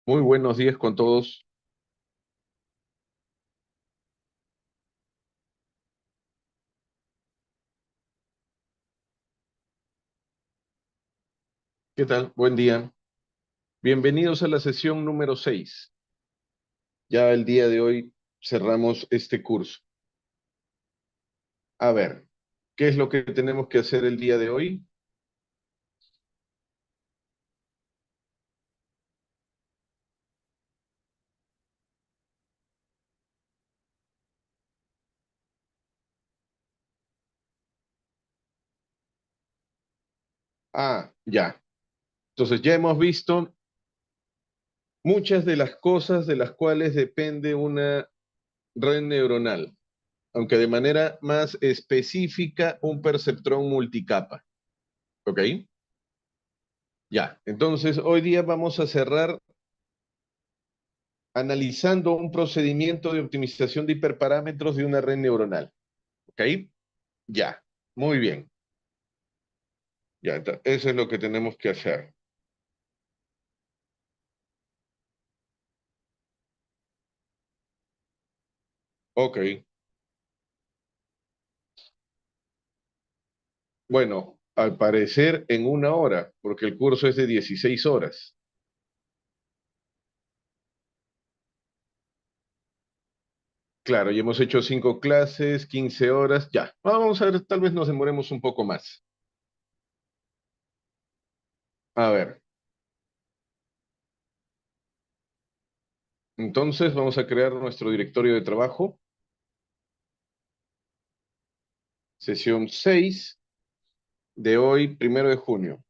Muy buenos días con todos. ¿Qué tal? Buen día. Bienvenidos a la sesión número 6. Ya el día de hoy cerramos este curso. A ver, ¿qué es lo que tenemos que hacer el día de hoy? Ya. Entonces ya hemos visto muchas de las cosas de las cuales depende una red neuronal, aunque de manera más específica un perceptrón multicapa. ¿Ok? Ya. Entonces hoy día vamos a cerrar analizando un procedimiento de optimización de hiperparámetros de una red neuronal. ¿Ok? Ya, muy bien. Ya, eso es lo que tenemos que hacer. Ok, bueno, al parecer en una hora, porque el curso es de 16 horas. Claro, y hemos hecho 5 clases, 15 horas, ya. Vamos a ver, tal vez nos demoremos un poco más. A ver, entonces vamos a crear nuestro directorio de trabajo, sesión 6 de hoy, 1 de junio.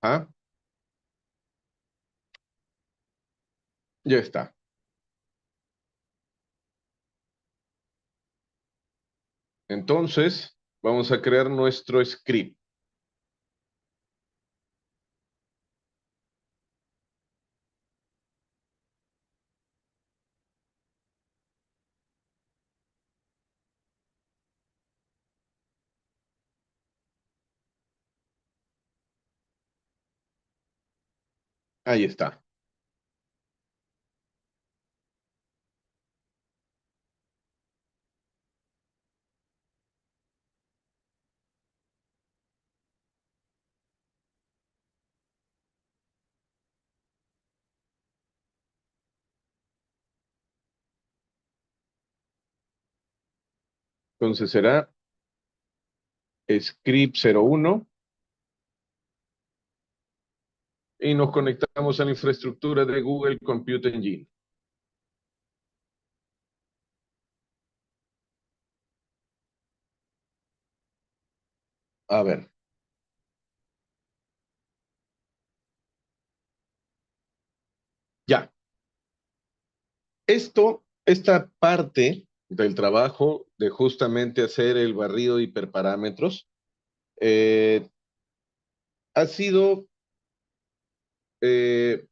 ¿Ah? Ya está. Entonces, vamos a crear nuestro script. Ahí está. Entonces será script 01 y nos conectamos a la infraestructura de Google Compute Engine. A ver, ya. Esta parte del trabajo de justamente hacer el barrido de hiperparámetros eh, ha sido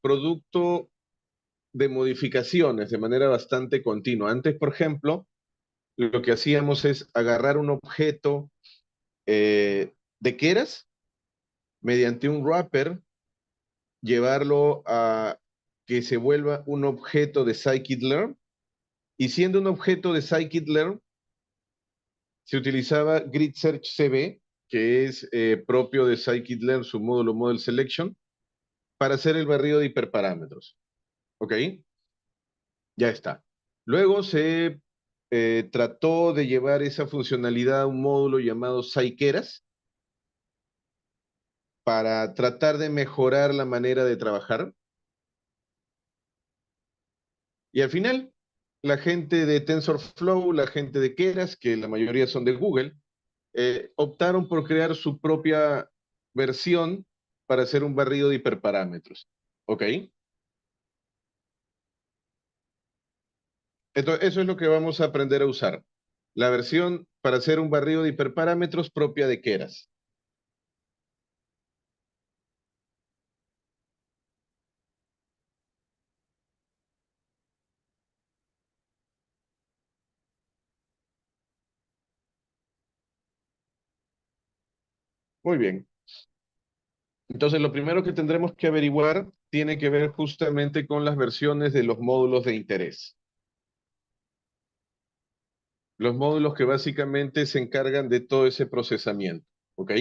producto de modificaciones de manera bastante continua. Antes, por ejemplo, lo que hacíamos es agarrar un objeto de Keras mediante un wrapper, llevarlo a que se vuelva un objeto de scikit-learn, y siendo un objeto de scikit-learn, se utilizaba Grid Search CB, que es propio de scikit-learn, su módulo Model Selection, para hacer el barrido de hiperparámetros. ¿Ok? Ya está. Luego se trató de llevar esa funcionalidad a un módulo llamado Scikeras para tratar de mejorar la manera de trabajar. Y al final, la gente de TensorFlow, la gente de Keras, que la mayoría son de Google, optaron por crear su propia versión para hacer un barrido de hiperparámetros. ¿Ok? Entonces, eso es lo que vamos a aprender a usar. La versión para hacer un barrido de hiperparámetros propia de Keras. Muy bien. Entonces, lo primero que tendremos que averiguar tiene que ver justamente con las versiones de los módulos de interés. Los módulos que básicamente se encargan de todo ese procesamiento. ¿Ok?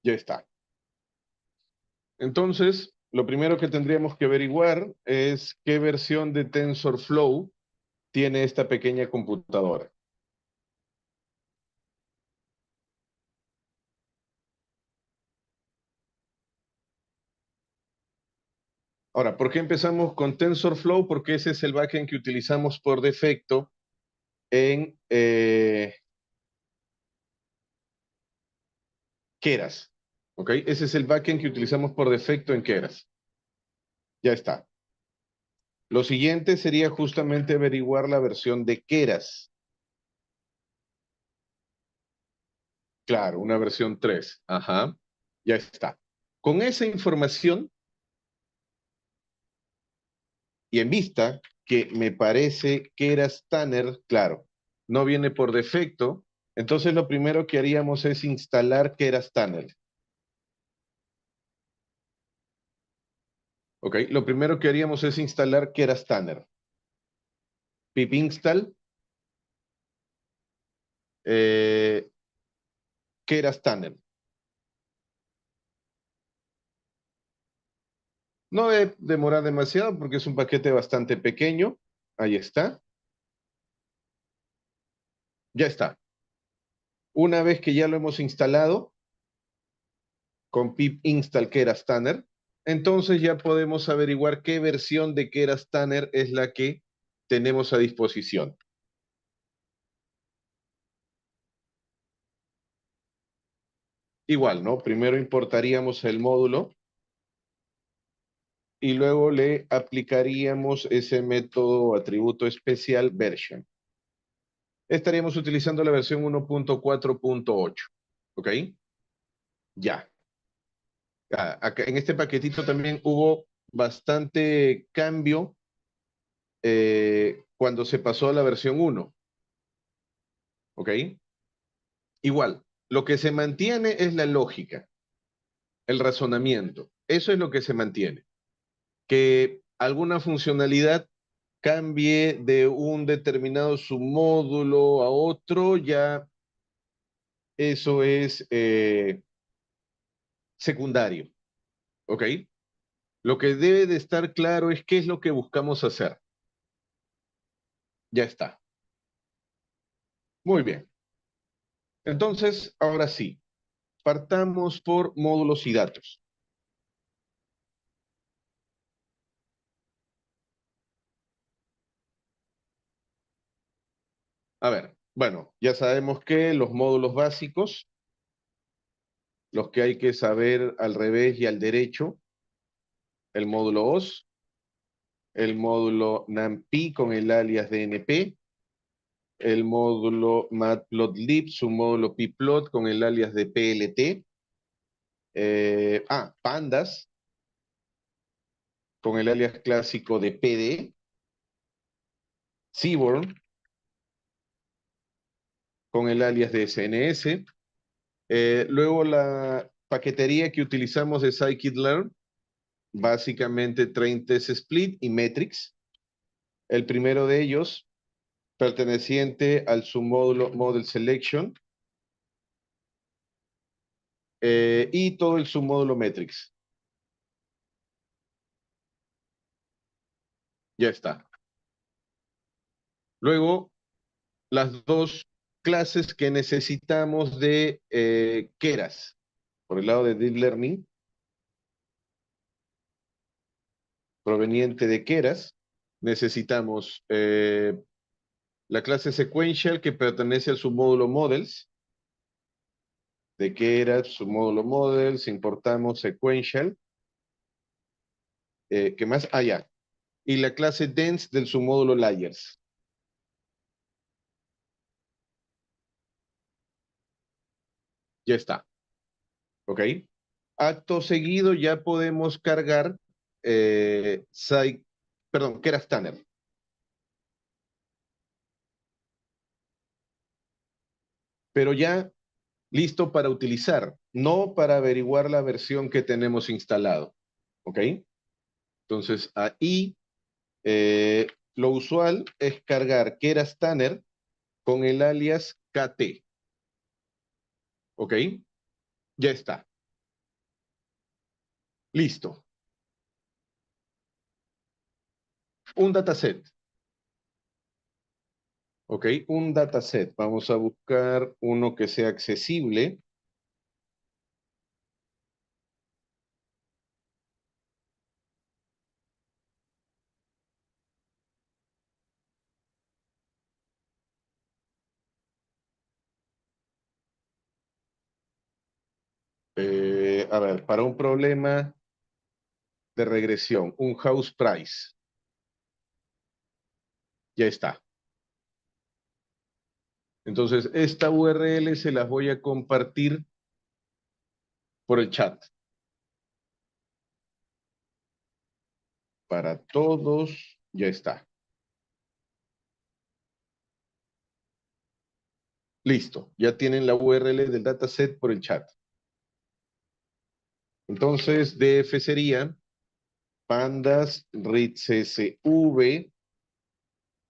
Ya está. Entonces, lo primero que tendríamos que averiguar es qué versión de TensorFlow tiene esta pequeña computadora. Ahora, ¿por qué empezamos con TensorFlow? Porque ese es el backend que utilizamos por defecto en Keras. ¿Ok? Ese es el backend que utilizamos por defecto en Keras. Ya está. Lo siguiente sería justamente averiguar la versión de Keras. Claro, una versión 3. Ajá. Ya está. Con esa información y en vista que me parece que era Tanner, claro, no viene por defecto, entonces lo primero que haríamos es instalar que era Tanner. ¿Ok? Lo primero que haríamos es instalar que era Tanner. Pip install que era Tanner. No debe demorar demasiado porque es un paquete bastante pequeño. Ahí está. Ya está. Una vez que ya lo hemos instalado con pip install Keras Tanner, entonces ya podemos averiguar qué versión de Keras Tanner es la que tenemos a disposición. Igual, ¿no? Primero importaríamos el módulo y luego le aplicaríamos ese método o atributo especial version. Estaríamos utilizando la versión 1.4.8. ¿Ok? Ya. Acá, en este paquetito también hubo bastante cambio cuando se pasó a la versión 1. ¿Ok? Igual, lo que se mantiene es la lógica, el razonamiento. Eso es lo que se mantiene. Que alguna funcionalidad cambie de un determinado submódulo a otro, ya eso es secundario. ¿Ok? Lo que debe de estar claro es qué es lo que buscamos hacer. Ya está. Muy bien. Entonces, ahora sí, partamos por módulos y datos. A ver, bueno, ya sabemos que los módulos básicos, los que hay que saber al revés y al derecho, el módulo OS, el módulo NumPy con el alias DNP, el módulo matplotlib, su módulo pyplot con el alias de PLT, pandas con el alias clásico de PD, Seaborn con el alias de SNS, luego la paquetería que utilizamos de scikit-learn, básicamente train test split y metrics. El primero de ellos perteneciente al submódulo model selection y todo el submódulo metrics. Ya está. Luego, las dos clases que necesitamos de Keras. Por el lado de Deep Learning, proveniente de Keras, necesitamos la clase Sequential que pertenece al submódulo Models. De Keras, submódulo Models, importamos Sequential. ¿Qué más? Ya. Y la clase Dense del submódulo Layers. Ya está. ¿Ok? Acto seguido ya podemos cargar Keras Tanner, pero ya listo para utilizar, no para averiguar la versión que tenemos instalado. ¿Ok? Entonces ahí lo usual es cargar Keras Tanner con el alias KT. ¿Ok? Ya está. Listo. Un dataset. ¿Ok? Un dataset. Vamos a buscar uno que sea accesible. A ver, para un problema de regresión, un house price. Ya está. Entonces, esta URL se las voy a compartir por el chat. Para todos, ya está. Listo. Ya tienen la URL del dataset por el chat. Entonces, DF sería pandas read CSV,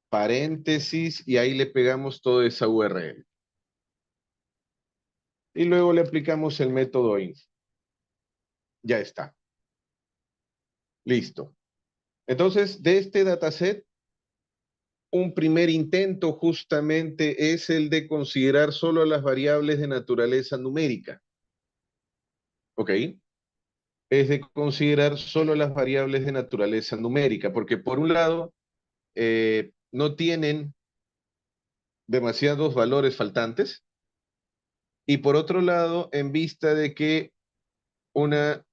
paréntesis, y ahí le pegamos toda esa URL. Y luego le aplicamos el método inf. Ya está. Listo. Entonces, de este dataset, un primer intento justamente es el de considerar solo las variables de naturaleza numérica. ¿Ok? Es de considerar solo las variables de naturaleza numérica, porque por un lado, no tienen demasiados valores faltantes, y por otro lado, en vista de que una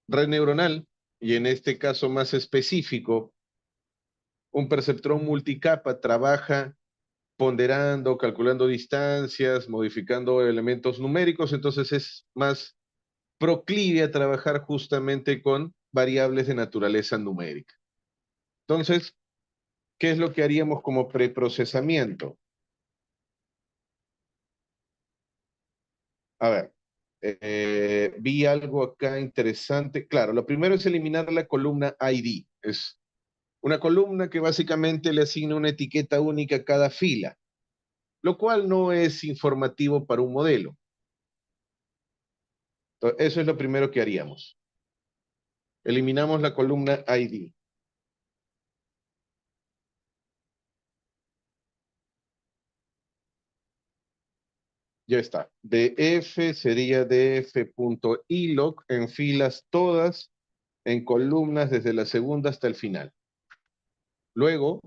red neuronal, y en este caso más específico, un perceptrón multicapa trabaja ponderando, calculando distancias, modificando elementos numéricos, entonces es más proclive a trabajar justamente con variables de naturaleza numérica. Entonces, ¿qué es lo que haríamos como preprocesamiento? A ver, vi algo acá interesante. Claro, lo primero es eliminar la columna ID. Es una columna que básicamente le asigna una etiqueta única a cada fila, lo cual no es informativo para un modelo. Entonces, eso es lo primero que haríamos. Eliminamos la columna ID. Ya está. DF sería df.ilog en filas todas, en columnas desde la segunda hasta el final. Luego,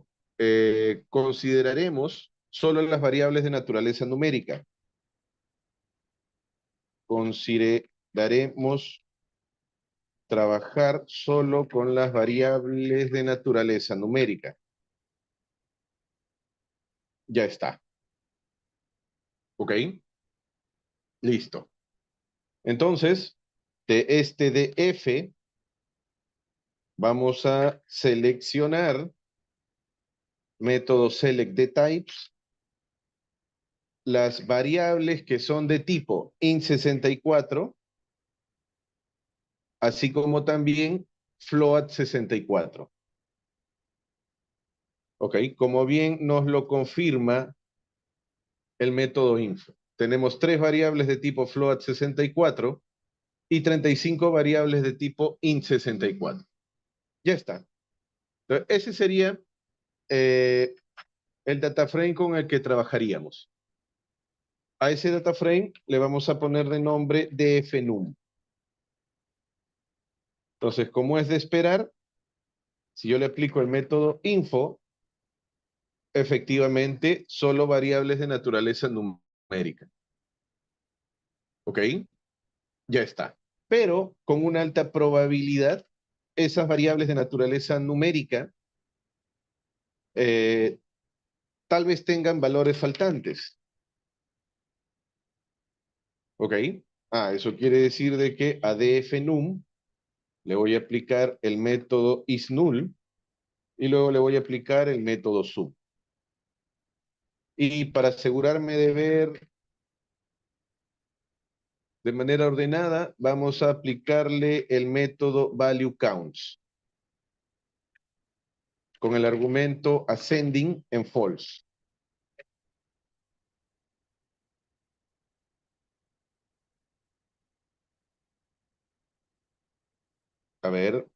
consideraremos solo las variables de naturaleza numérica. Consideraremos trabajar solo con las variables de naturaleza numérica. Ya está. ¿Ok? Listo. Entonces, de este DF, vamos a seleccionar método select de types, las variables que son de tipo int64, así como también float64. ¿Ok? Como bien nos lo confirma el método info. Tenemos 3 variables de tipo float64 y 35 variables de tipo int64. Ya está. Entonces, ese sería el data frame con el que trabajaríamos. A ese data frame le vamos a poner de nombre dfnum. Entonces, como es de esperar, si yo le aplico el método info, efectivamente, solo variables de naturaleza numérica. ¿Ok? Ya está. Pero con una alta probabilidad, esas variables de naturaleza numérica eh, tal vez tengan valores faltantes. ¿Ok? Eso quiere decir de que a dfnum le voy a aplicar el método isNull y luego le voy a aplicar el método sum. Y para asegurarme de ver de manera ordenada, vamos a aplicarle el método valueCounts con el argumento ascending en false. A ver,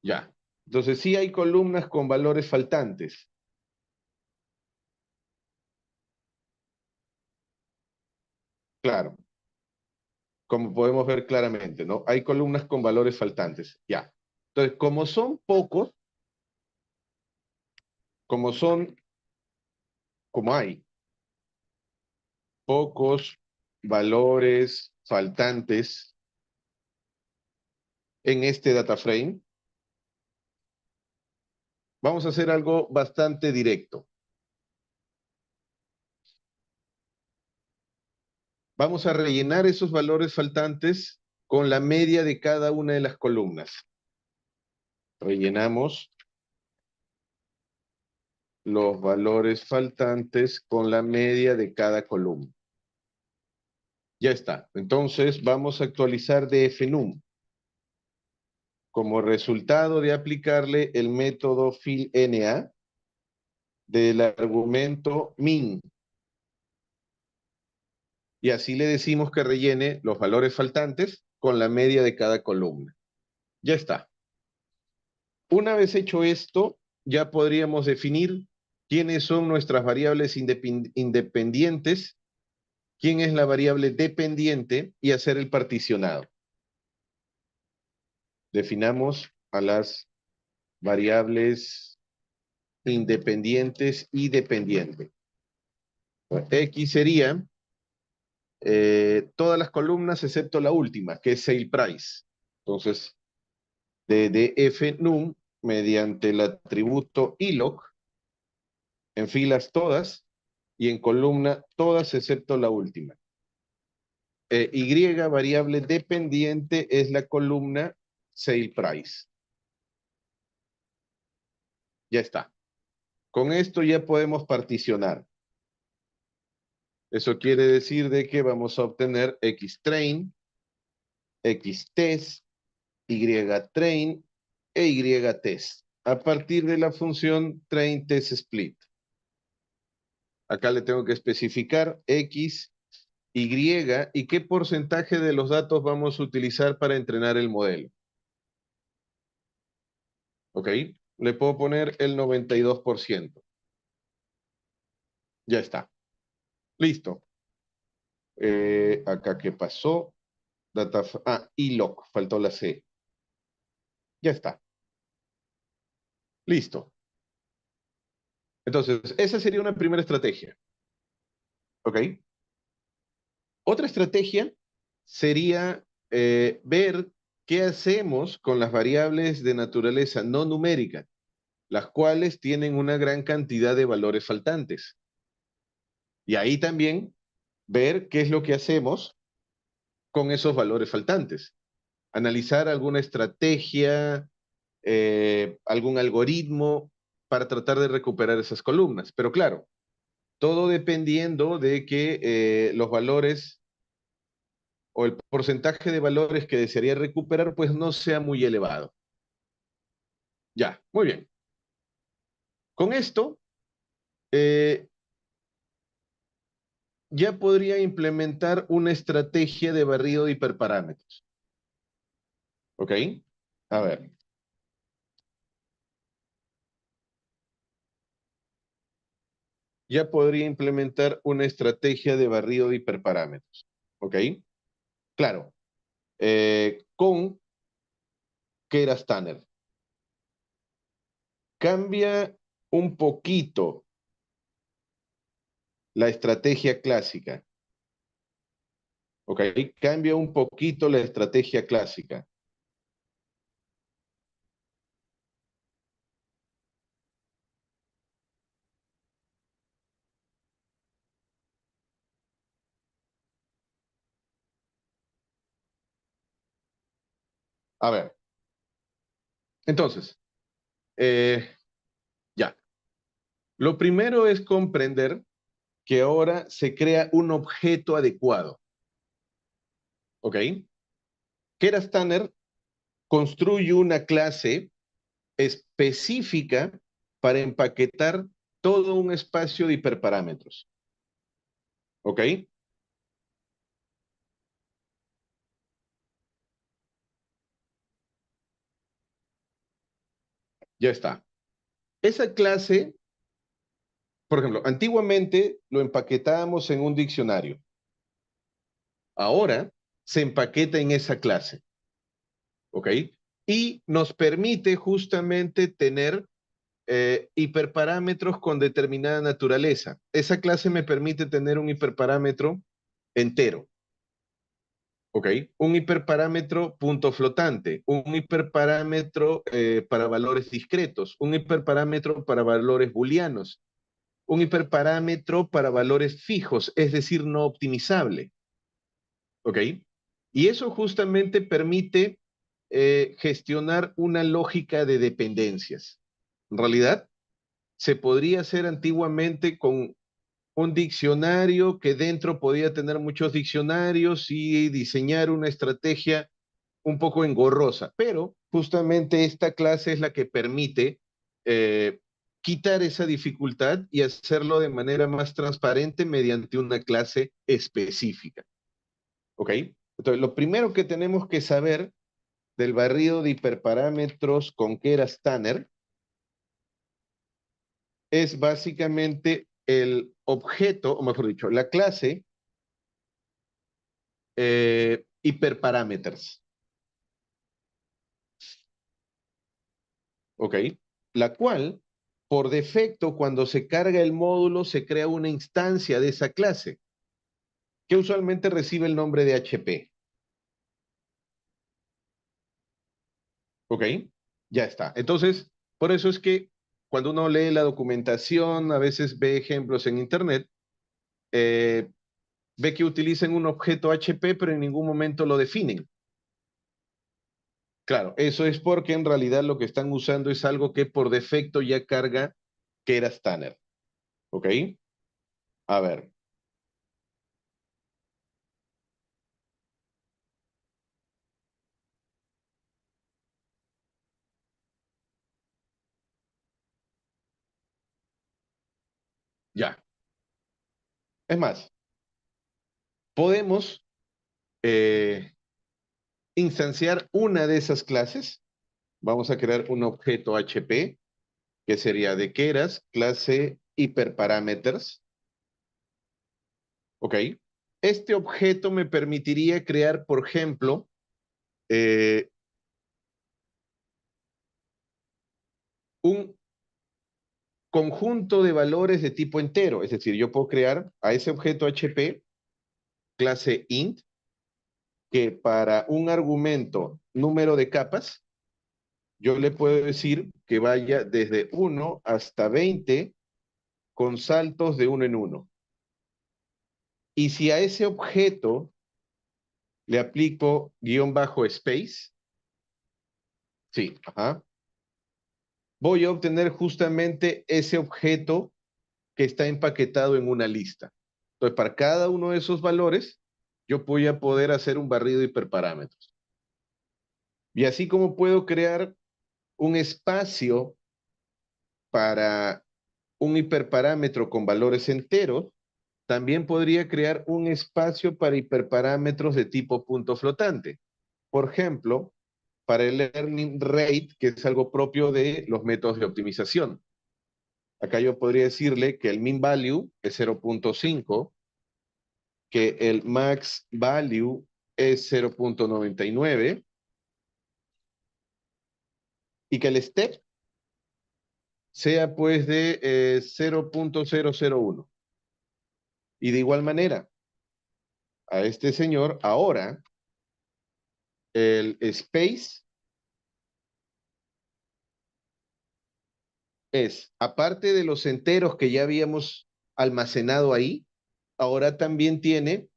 ya. Entonces sí hay columnas con valores faltantes. Claro, como podemos ver claramente, ¿no? Hay columnas con valores faltantes. Ya. Entonces, como son pocos, como son, como hay pocos valores faltantes en este data frame, vamos a hacer algo bastante directo. Vamos a rellenar esos valores faltantes con la media de cada una de las columnas. Rellenamos los valores faltantes con la media de cada columna. Ya está. Entonces vamos a actualizar dfnum como resultado de aplicarle el método fillNA del argumento min. Y así le decimos que rellene los valores faltantes con la media de cada columna. Ya está. Una vez hecho esto, ya podríamos definir quiénes son nuestras variables independientes, quién es la variable dependiente y hacer el particionado. Definamos a las variables independientes y dependientes. X sería todas las columnas excepto la última, que es sale price. Entonces, de dfnum, mediante el atributo iloc, en filas todas y en columna todas excepto la última. Y variable dependiente es la columna sale price. Ya está. Con esto ya podemos particionar. Eso quiere decir de que vamos a obtener xtrain, xtest, ytrain e ytest a partir de la función train test split. Acá le tengo que especificar x, y qué porcentaje de los datos vamos a utilizar para entrenar el modelo. ¿Ok? Le puedo poner el 92%. Ya está. Listo. Acá, ¿qué pasó? iloc, faltó la C. Ya está. Listo. Entonces, esa sería una primera estrategia. ¿Ok? Otra estrategia sería ver qué hacemos con las variables de naturaleza no numérica, las cuales tienen una gran cantidad de valores faltantes. Y ahí también ver qué es lo que hacemos con esos valores faltantes. Analizar alguna estrategia, algún algoritmo para tratar de recuperar esas columnas. Pero claro, todo dependiendo de que los valores o el porcentaje de valores que desearía recuperar pues no sea muy elevado. Ya, muy bien. Con esto eh, ya podría implementar una estrategia de barrido de hiperparámetros. ¿Ok? A ver. Ya podría implementar una estrategia de barrido de hiperparámetros. ¿Ok? Claro. Con Keras Tanner. Cambia un poquito la estrategia clásica. ¿Ok? Cambia un poquito la estrategia clásica. A ver, entonces, eh, ya. Lo primero es comprender que ahora se crea un objeto adecuado, ¿ok? Keras Tanner construye una clase específica para empaquetar todo un espacio de hiperparámetros, ¿ok? Ya está. Esa clase, por ejemplo, antiguamente lo empaquetábamos en un diccionario. Ahora se empaqueta en esa clase, ¿ok? Y nos permite justamente tener hiperparámetros con determinada naturaleza. Esa clase me permite tener un hiperparámetro entero, ¿ok? Un hiperparámetro punto flotante, un hiperparámetro para valores discretos, un hiperparámetro para valores booleanos, un hiperparámetro para valores fijos, es decir, no optimizable, ¿ok? Y eso justamente permite gestionar una lógica de dependencias. En realidad, se podría hacer antiguamente con un diccionario que dentro podía tener muchos diccionarios y diseñar una estrategia un poco engorrosa, pero justamente esta clase es la que permite eh, quitar esa dificultad y hacerlo de manera más transparente mediante una clase específica, ¿ok? Entonces, lo primero que tenemos que saber del barrido de hiperparámetros con Keras Tanner es básicamente el objeto, o mejor dicho, la clase hiperparameters, ¿ok? La cual, por defecto, cuando se carga el módulo, se crea una instancia de esa clase, que usualmente recibe el nombre de HP, ¿ok? Ya está. Entonces, por eso es que cuando uno lee la documentación, a veces ve ejemplos en Internet, eh, ve que utilizan un objeto HP, pero en ningún momento lo definen. Claro, eso es porque en realidad lo que están usando es algo que por defecto ya carga que era Tanner. ¿Ok? A ver, ya. Es más, podemos eh, instanciar una de esas clases. Vamos a crear un objeto HP que sería de Keras, clase hiperparameters. ¿Ok? Este objeto me permitiría crear, por ejemplo, eh, un conjunto de valores de tipo entero. Es decir, yo puedo crear a ese objeto HP clase int que para un argumento número de capas, yo le puedo decir que vaya desde 1 hasta 20 con saltos de uno en uno. Y si a ese objeto le aplico guión bajo space, sí, ajá, voy a obtener justamente ese objeto que está empaquetado en una lista. Entonces, para cada uno de esos valores, yo voy a poder hacer un barrido de hiperparámetros. Y así como puedo crear un espacio para un hiperparámetro con valores enteros, también podría crear un espacio para hiperparámetros de tipo punto flotante. Por ejemplo, para el learning rate, que es algo propio de los métodos de optimización. Acá yo podría decirle que el min value es 0.5, que el max value es 0.99 y que el step sea pues de 0.001. Y de igual manera, a este señor ahora el space es, aparte de los enteros que ya habíamos almacenado ahí, ahora también tiene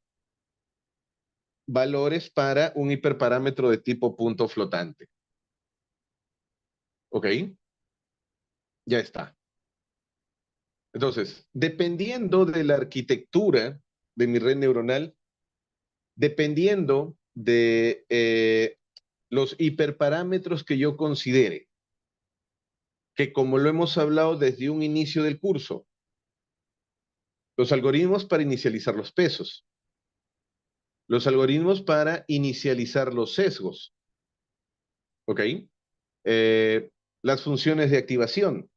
valores para un hiperparámetro de tipo punto flotante. ¿Ok? Ya está. Entonces, dependiendo de la arquitectura de mi red neuronal, dependiendo de los hiperparámetros que yo considere, que como lo hemos hablado desde un inicio del curso, los algoritmos para inicializar los pesos, los algoritmos para inicializar los sesgos, ¿ok? Eh, las funciones de activación.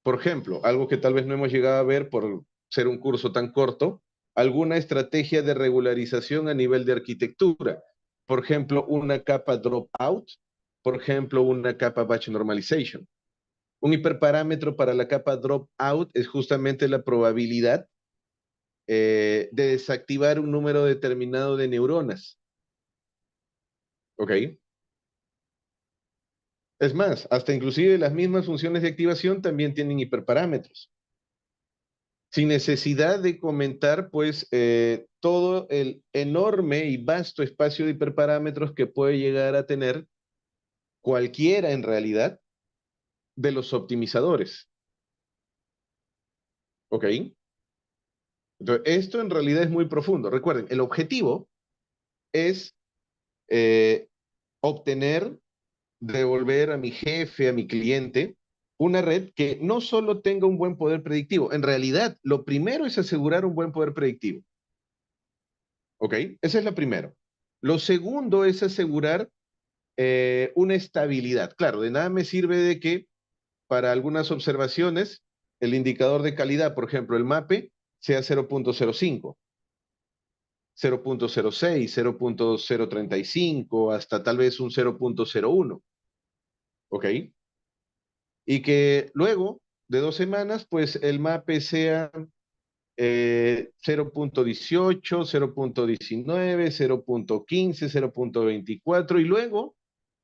Por ejemplo, algo que tal vez no hemos llegado a ver por ser un curso tan corto, alguna estrategia de regularización a nivel de arquitectura. Por ejemplo, una capa dropout, por ejemplo, una capa batch normalization. Un hiperparámetro para la capa dropout es justamente la probabilidad de desactivar un número determinado de neuronas. ¿Ok? Es más, hasta inclusive las mismas funciones de activación también tienen hiperparámetros. Sin necesidad de comentar, pues, todo el enorme y vasto espacio de hiperparámetros que puede llegar a tener cualquiera en realidad de los optimizadores. ¿Ok? Entonces, esto en realidad es muy profundo. Recuerden, el objetivo es eh, obtener, devolver a mi jefe, a mi cliente, una red que no solo tenga un buen poder predictivo, en realidad lo primero es asegurar un buen poder predictivo. ¿Ok? Esa es la primera. Lo segundo es asegurar una estabilidad. Claro, de nada me sirve de que para algunas observaciones el indicador de calidad, por ejemplo, el MAPE, sea 0.05, 0.06, 0.035, hasta tal vez un 0.01. ¿Ok? Y que luego de 2 semanas, pues el MAPE sea 0.18, 0.19, 0.15, 0.24 y luego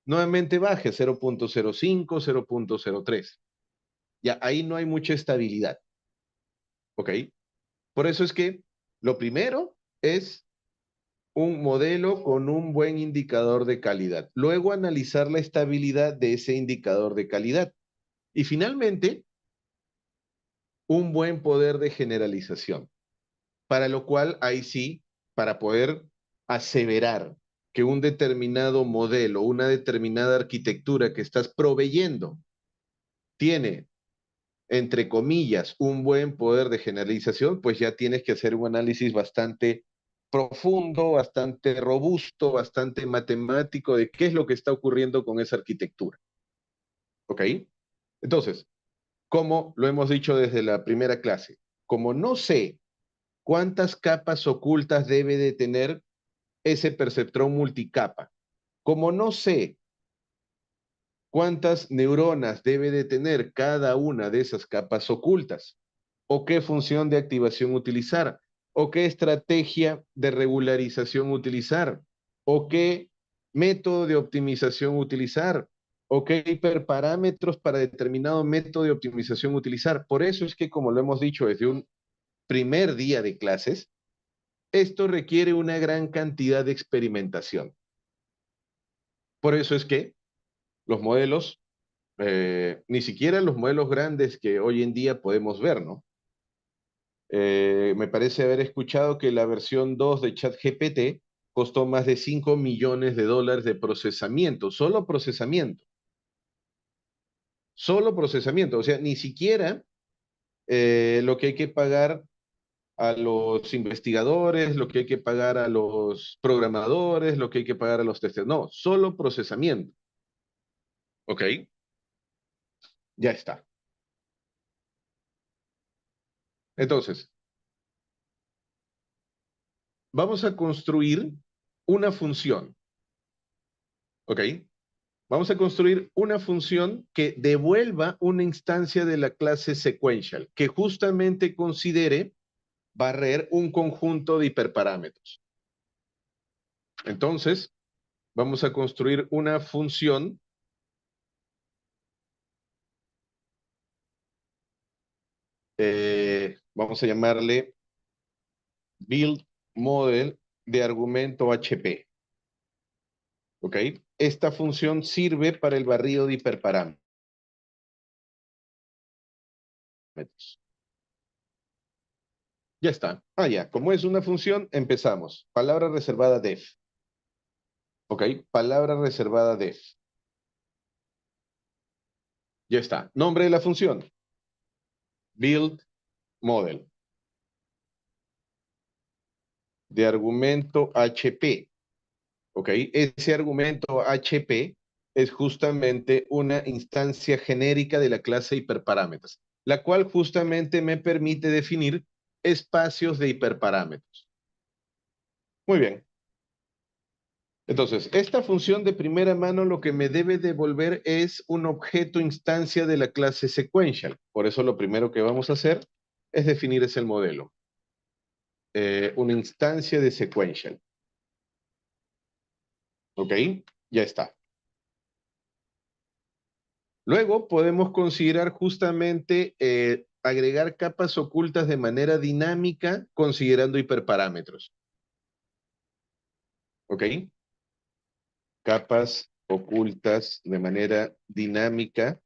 nuevamente baje 0.05, 0.03. Ya ahí no hay mucha estabilidad, ¿ok? Por eso es que lo primero es un modelo con un buen indicador de calidad. Luego analizar la estabilidad de ese indicador de calidad. Y finalmente, un buen poder de generalización. Para lo cual, ahí sí, para poder aseverar que un determinado modelo, una determinada arquitectura que estás proveyendo tiene, entre comillas, un buen poder de generalización, pues ya tienes que hacer un análisis bastante profundo, bastante robusto, bastante matemático de qué es lo que está ocurriendo con esa arquitectura. ¿Ok? Entonces, como lo hemos dicho desde la primera clase, como no sé cuántas capas ocultas debe de tener ese perceptrón multicapa, como no sé cuántas neuronas debe de tener cada una de esas capas ocultas, o qué función de activación utilizar, o qué estrategia de regularización utilizar, o qué método de optimización utilizar, o qué hiperparámetros para determinado método de optimización utilizar. Por eso es que, como lo hemos dicho desde un primer día de clases, esto requiere una gran cantidad de experimentación. Por eso es que los modelos, ni siquiera los modelos grandes que hoy en día podemos ver, ¿no? Me parece haber escuchado que la versión 2 de ChatGPT costó más de 5 millones de dólares de procesamiento, solo procesamiento, o sea, ni siquiera lo que hay que pagar a los investigadores, lo que hay que pagar a los programadores, lo que hay que pagar a los testers, no, solo procesamiento, ¿ok? Ya está. Entonces, vamos a construir una función, ¿ok? Vamos a construir una función que devuelva una instancia de la clase sequential, que justamente considere barrer un conjunto de hiperparámetros. Entonces, vamos a construir una función vamos a llamarle build model de argumento HP. ¿Ok? Esta función sirve para el barrido de hiperparámetros. Ya está. Ah, ya. Como es una función, empezamos. Palabra reservada def. ¿Ok? Palabra reservada def. Ya está. Nombre de la función. Build model. De argumento HP. ¿Ok? Ese argumento HP es justamente una instancia genérica de la clase hiperparámetros, la cual justamente me permite definir espacios de hiperparámetros. Muy bien. Entonces, esta función de primera mano lo que me debe devolver es un objeto instancia de la clase sequential. Por eso lo primero que vamos a hacer es definir ese modelo. Una instancia de sequential. ¿Ok? Ya está. Luego podemos considerar justamente agregar capas ocultas de manera dinámica considerando hiperparámetros. ¿Ok? Capas ocultas de manera dinámica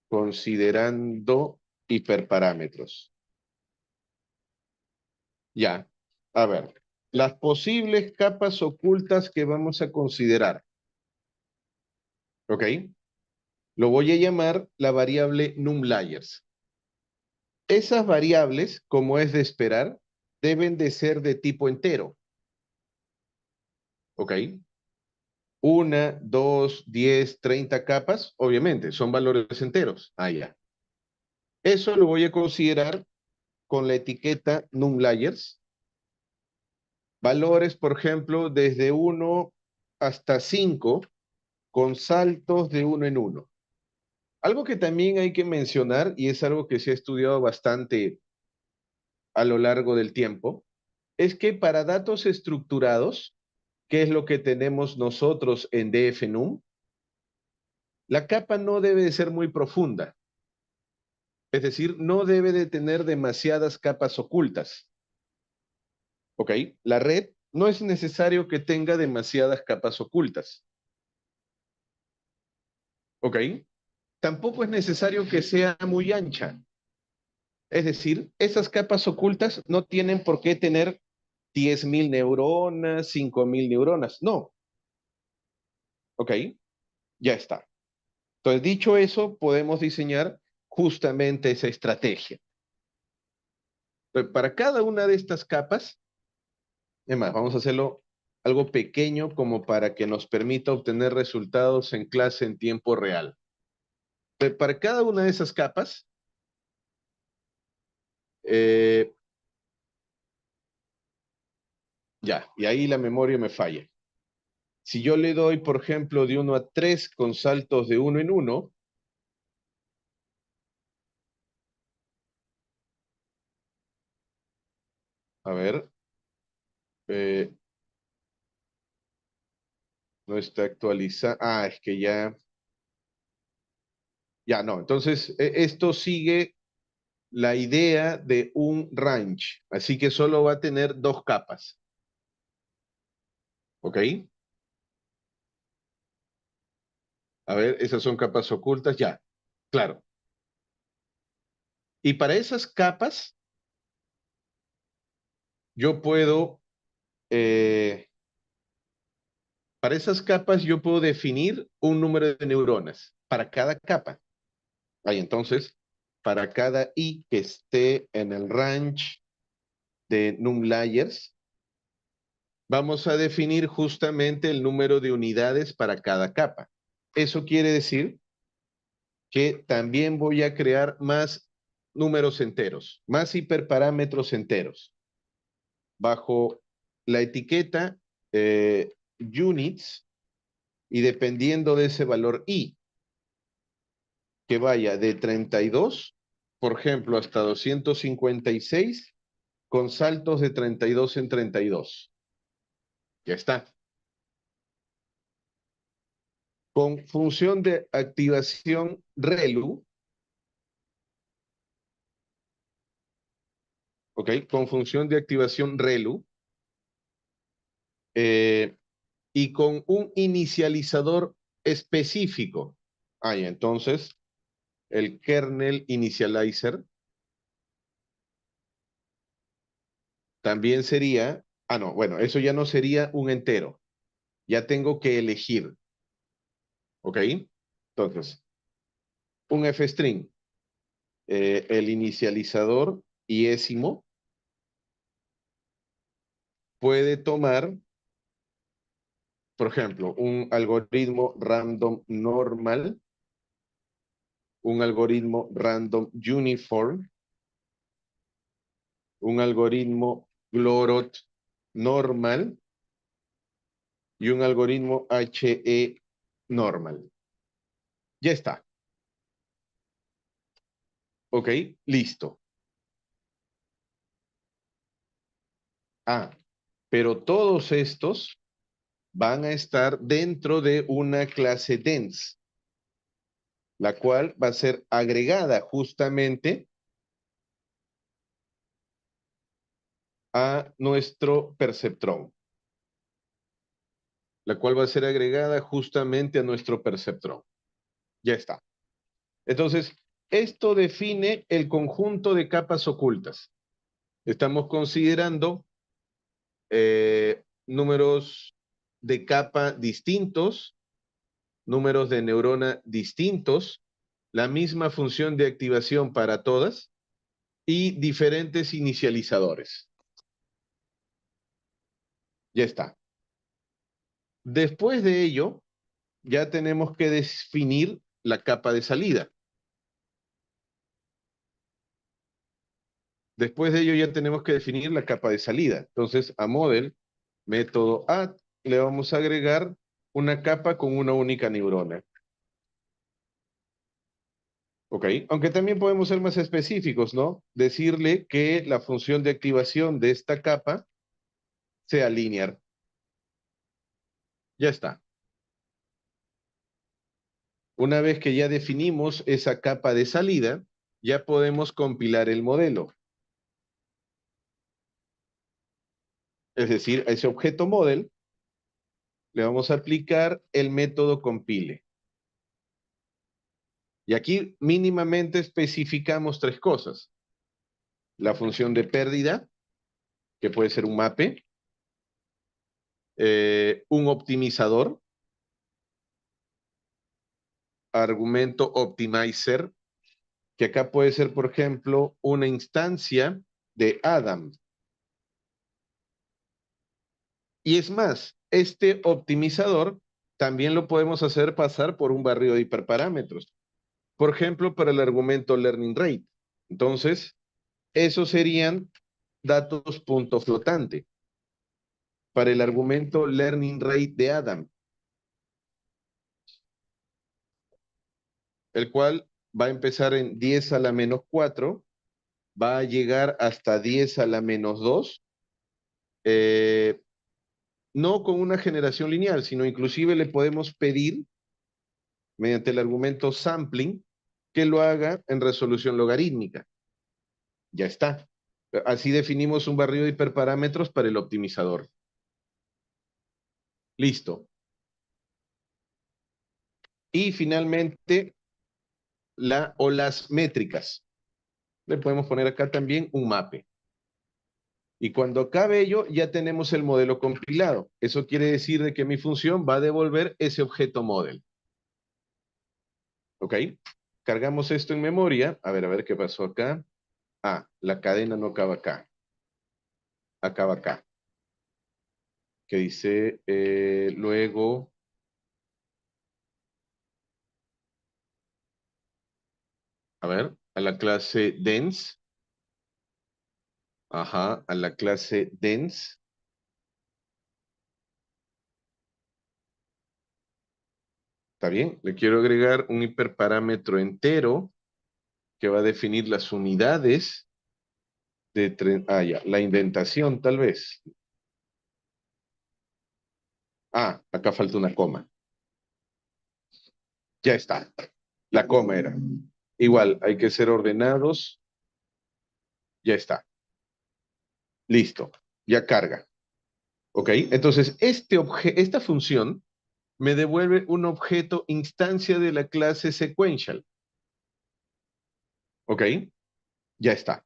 considerando hiperparámetros. Ya. A ver. Las posibles capas ocultas que vamos a considerar. ¿Ok? Lo voy a llamar la variable numlayers. Esas variables, como es de esperar, deben de ser de tipo entero. ¿Ok? 1, 2, 10, 30 capas, obviamente, son valores enteros. Ah, ya. Eso lo voy a considerar con la etiqueta numlayers. Valores, por ejemplo, desde 1 hasta 5, con saltos de 1 en 1. Algo que también hay que mencionar, y es algo que se ha estudiado bastante a lo largo del tiempo, es que para datos estructurados, que es lo que tenemos nosotros en DFNUM, la capa no debe de ser muy profunda. Es decir, no debe de tener demasiadas capas ocultas. ¿Ok? La red no es necesario que tenga demasiadas capas ocultas. ¿Ok? Tampoco es necesario que sea muy ancha. Es decir, esas capas ocultas no tienen por qué tener 10.000 neuronas, 5.000 neuronas. No. ¿Ok? Ya está. Entonces, dicho eso, podemos diseñar justamente esa estrategia. Entonces, para cada una de estas capas, es más, vamos a hacerlo algo pequeño como para que nos permita obtener resultados en clase en tiempo real. Entonces, para cada una de esas capas, eh, ya, y ahí la memoria me falla. Si yo le doy, por ejemplo, de 1 a 3 con saltos de 1 en 1, a ver, eh, no está actualizado. Ah, es que ya no. Entonces, esto sigue la idea de un range, así que solo va a tener dos capas. ¿Ok? A ver, esas son capas ocultas, ya. Claro. Y para esas capas, yo puedo, eh, para esas capas yo puedo definir un número de neuronas para cada capa. Ahí entonces, para cada i que esté en el range de numlayers, vamos a definir justamente el número de unidades para cada capa. Eso quiere decir que también voy a crear más números enteros, más hiperparámetros enteros, bajo la etiqueta units, y dependiendo de ese valor i, que vaya de 32, por ejemplo, hasta 256, con saltos de 32 en 32. Ya está. Con función de activación ReLU, ¿ok? Con función de activación ReLU, eh, y con un inicializador específico. Ya, entonces, el kernel initializer también sería, no, bueno, eso ya no sería un entero, ya tengo que elegir, ¿ok? Entonces, un fstring, el inicializador iésimo puede tomar, por ejemplo, un algoritmo random normal, un algoritmo random uniform, un algoritmo Glorot normal y un algoritmo HE normal. Ya está. ¿Ok? Listo. Pero todos estos van a estar dentro de una clase dense, la cual va a ser agregada justamente a nuestro perceptrón. La cual va a ser agregada justamente a nuestro perceptrón. Ya está. Entonces, esto define el conjunto de capas ocultas. Estamos considerando números de capa distintos, números de neurona distintos, la misma función de activación para todas y diferentes inicializadores. Ya está. Después de ello, ya tenemos que definir la capa de salida. Después de ello ya tenemos que definir la capa de salida. Entonces, a model, método add, le vamos a agregar una capa con una única neurona. ¿Ok? Aunque también podemos ser más específicos, ¿no? Decirle que la función de activación de esta capa sea lineal. Ya está. Una vez que ya definimos esa capa de salida, ya podemos compilar el modelo. Es decir, a ese objeto model le vamos a aplicar el método compile. Y aquí mínimamente especificamos tres cosas. La función de pérdida, que puede ser un mape, un optimizador, argumento optimizer, que acá puede ser, por ejemplo, una instancia de Adam. Y es más, este optimizador también lo podemos hacer pasar por un barrido de hiperparámetros. Por ejemplo, para el argumento learning rate. Entonces, esos serían datos punto flotante. Para el argumento learning rate de Adam, el cual va a empezar en 10 a la menos 4, va a llegar hasta 10 a la menos 2, no con una generación lineal, sino inclusive le podemos pedir, mediante el argumento sampling, que lo haga en resolución logarítmica. Ya está. Así definimos un barrido de hiperparámetros para el optimizador. Listo. Y finalmente, o las métricas. Le podemos poner acá también un mape. Y cuando acabe ello, ya tenemos el modelo compilado. Eso quiere decir de que mi función va a devolver ese objeto model. ¿Ok? Cargamos esto en memoria. A ver qué pasó acá. La cadena no acaba acá. Acaba acá. Que dice, luego, a la clase dense. Ajá, a la clase dense. ¿Está bien? Le quiero agregar un hiperparámetro entero que va a definir las unidades de ya, la indentación tal vez. Acá falta una coma. Ya está. La coma era. Igual, hay que ser ordenados. Ya está. Listo, ya carga. ¿Ok? Entonces, esta función me devuelve un objeto instancia de la clase sequential. ¿Ok? Ya está.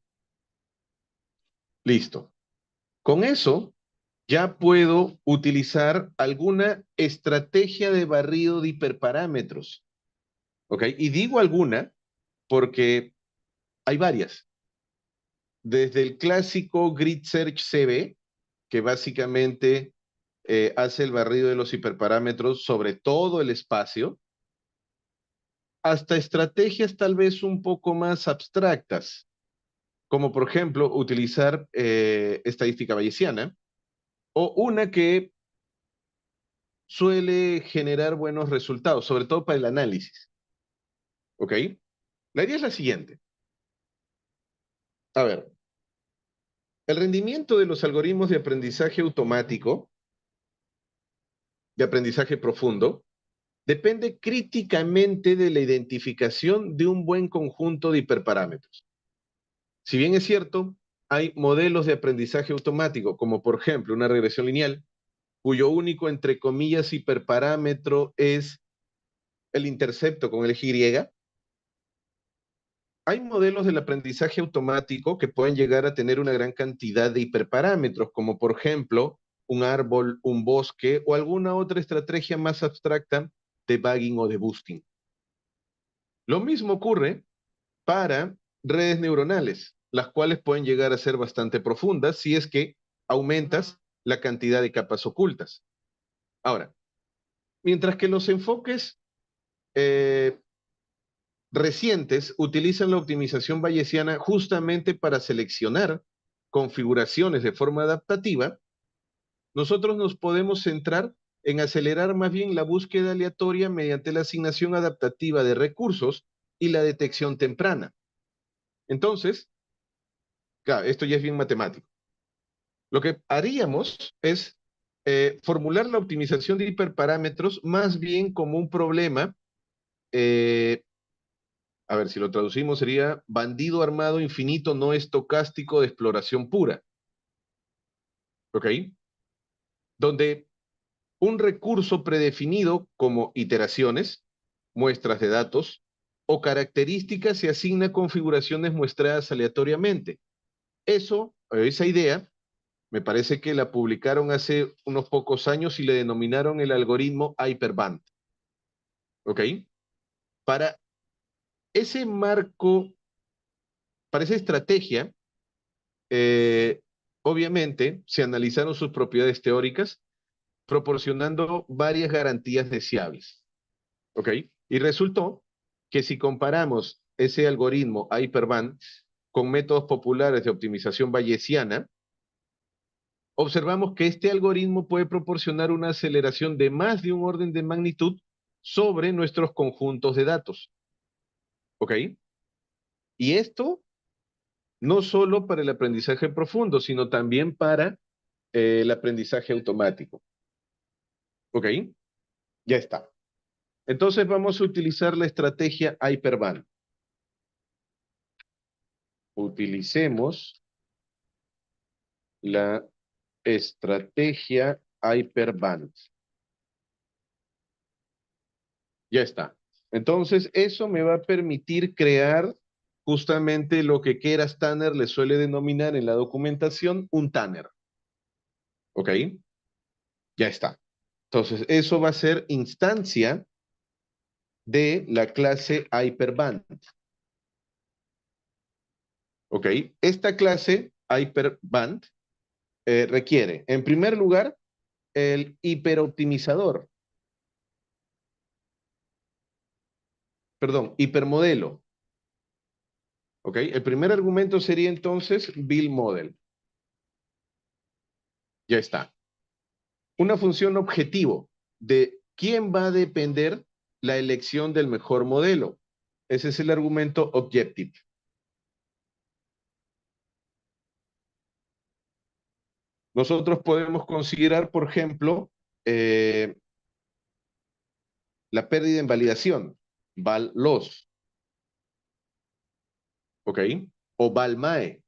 Listo. Con eso, ya puedo utilizar alguna estrategia de barrido de hiperparámetros. ¿Ok? Y digo alguna porque hay varias. Desde el clásico Grid Search CB, que básicamente hace el barrido de los hiperparámetros sobre todo el espacio, hasta estrategias tal vez un poco más abstractas, como por ejemplo utilizar estadística bayesiana, o una que suele generar buenos resultados, sobre todo para el análisis. ¿Ok? La idea es la siguiente. A ver, el rendimiento de los algoritmos de aprendizaje automático, de aprendizaje profundo, depende críticamente de la identificación de un buen conjunto de hiperparámetros. Si bien es cierto, hay modelos de aprendizaje automático, como por ejemplo una regresión lineal, cuyo único, entre comillas, hiperparámetro es el intercepto con el Y. Hay modelos del aprendizaje automático que pueden llegar a tener una gran cantidad de hiperparámetros, como por ejemplo un árbol, un bosque o alguna otra estrategia más abstracta de bagging o de boosting. Lo mismo ocurre para redes neuronales, las cuales pueden llegar a ser bastante profundas si es que aumentas la cantidad de capas ocultas. Ahora, mientras que los enfoques eh, recientes utilizan la optimización bayesiana justamente para seleccionar configuraciones de forma adaptativa, nosotros nos podemos centrar en acelerar más bien la búsqueda aleatoria mediante la asignación adaptativa de recursos y la detección temprana. Entonces, claro, esto ya es bien matemático. Lo que haríamos es formular la optimización de hiperparámetros más bien como un problema, eh, a ver si lo traducimos sería bandido armado infinito no estocástico de exploración pura, ¿ok? Donde un recurso predefinido como iteraciones, muestras de datos o características se asigna a configuraciones muestradas aleatoriamente. Esa idea, me parece que la publicaron hace unos pocos años y le denominaron el algoritmo Hyperband. ¿Ok? Para ese marco, para esa estrategia, eh, obviamente se analizaron sus propiedades teóricas, proporcionando varias garantías deseables. ¿Ok? Y resultó que si comparamos ese algoritmo Hyperband con métodos populares de optimización bayesiana, observamos que este algoritmo puede proporcionar una aceleración de más de un orden de magnitud sobre nuestros conjuntos de datos. ¿Ok? Y esto no solo para el aprendizaje profundo, sino también para el aprendizaje automático. ¿Ok? Ya está. Entonces vamos a utilizar la estrategia Hyperband. Utilicemos la estrategia Hyperband. Ya está. Entonces, eso me va a permitir crear justamente lo que Keras Tanner le suele denominar en la documentación un Tanner. ¿Ok? Ya está. Entonces, eso va a ser instancia de la clase Hyperband. ¿Ok? Esta clase Hyperband requiere, en primer lugar, el hiperoptimizador, perdón, hipermodelo. ¿Ok? El primer argumento sería entonces Bill Model. Ya está. Una función objetivo de quién va a depender la elección del mejor modelo. Ese es el argumento objective. Nosotros podemos considerar, por ejemplo, la pérdida en validación, val loss, ¿ok? O val mae,